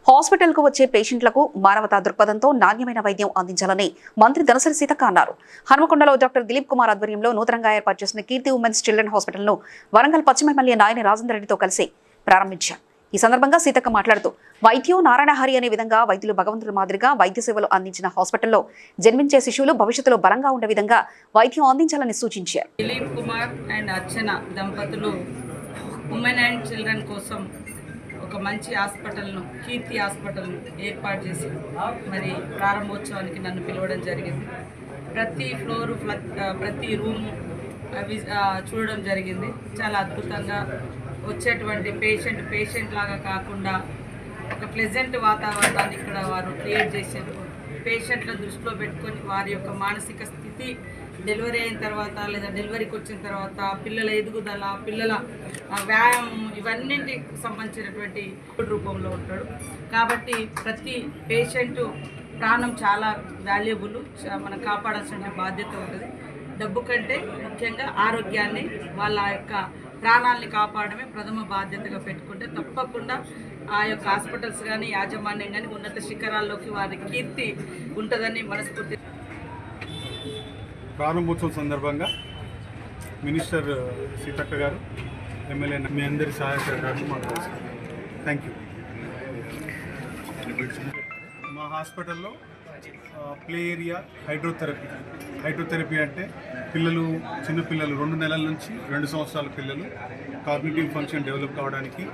హాస్పిటల్కు వచ్చే పేషెంట్లకు మానవతా దృక్పథంతో నాణ్యమైన వైద్యం అందించాలని మంత్రి ధనసరి సీతక్క అన్నారు. హనుమకొండలో డాక్టర్ దిలీప్ కుమార్ ఆధ్వర్యంలో నూతనంగా ఏర్పాటు చేసిన కీర్తి ఉమెన్స్ చిల్డ్రన్ హాస్పిటల్ను వరంగల్ పశ్చిమ ఎమ్మెల్యే నాయని రాజేందర్ రెడ్డితో కలిసి ప్రారంభించారు. ఈ సందర్భంగా సీతక్క మాట్లాడుతూ వైద్యం నారాయణహరి అనే విధంగా వైద్యులు భగవంతుల మాదిరిగా వైద్య సేవలు అందించిన హాస్పిటల్లో జన్మించే శిశువులు భవిష్యత్తులో బలంగా ఉండే విధంగా వైద్యం అందించాలని సూచించారు. దిలీప్ కుమార్ అండ్ అర్చన దంపతులు ఉమెన్ అండ్ చిల్డ్రన్ కోసం ఒక మంచి హాస్పిటల్ను కీర్తి హాస్పిటల్ను ఏర్పాటు చేసి మరి ప్రారంభోత్సవానికి నన్ను పిలవడం జరిగింది. ప్రతి ఫ్లోరు ప్రతి రూము చూడడం జరిగింది. చాలా అద్భుతంగా వచ్చేటువంటి పేషెంట్ లాగా కాకుండా ఒక ప్లెజెంట్ వాతావరణాన్ని ఇక్కడ వారు క్రియేట్ చేశారు. పేషెంట్ల దృష్టిలో పెట్టుకొని వారి యొక్క మానసిక స్థితి డెలివరీ అయిన తర్వాత లేదా డెలివరీకి వచ్చిన తర్వాత పిల్లల ఎదుగుదల, పిల్లల వ్యాయామం ఇవన్నింటికి సంబంధించినటువంటి రూపంలో ఉంటాడు. కాబట్టి ప్రతి పేషెంటు ప్రాణం చాలా వాల్యుబుల్, మనం కాపాడాల్సిన బాధ్యత ఉంటుంది. డబ్బు కంటే ముఖ్యంగా ఆరోగ్యాన్ని, వాళ్ళ యొక్క ప్రాణాలని కాపాడమే ప్రథమ బాధ్యతగా పెట్టుకుంటే తప్పకుండా ఆ యొక్క హాస్పిటల్స్ కానీ యాజమాన్యం కానీ ఉన్నత శిఖరాల్లోకి వారి కీర్తి ఉంటుందని మనస్ఫూర్తి. ప్రారంభోత్సవం సందర్భంగా మినిస్టర్ సీతక్క గారు, ఎమ్మెల్యే మీ అందరి సహాయ సహకారాలు మాకు అవసరం. Thank you. మా హాస్పిటల్లో ప్లే ఏరియా హైడ్రోథెరపీ అంటే చిన్నపిల్లలు 2 నెలల నుంచి 2 సంవత్సరాల పిల్లలు కాగ్నిటివ్ ఫంక్షన్ డెవలప్ కావడానికి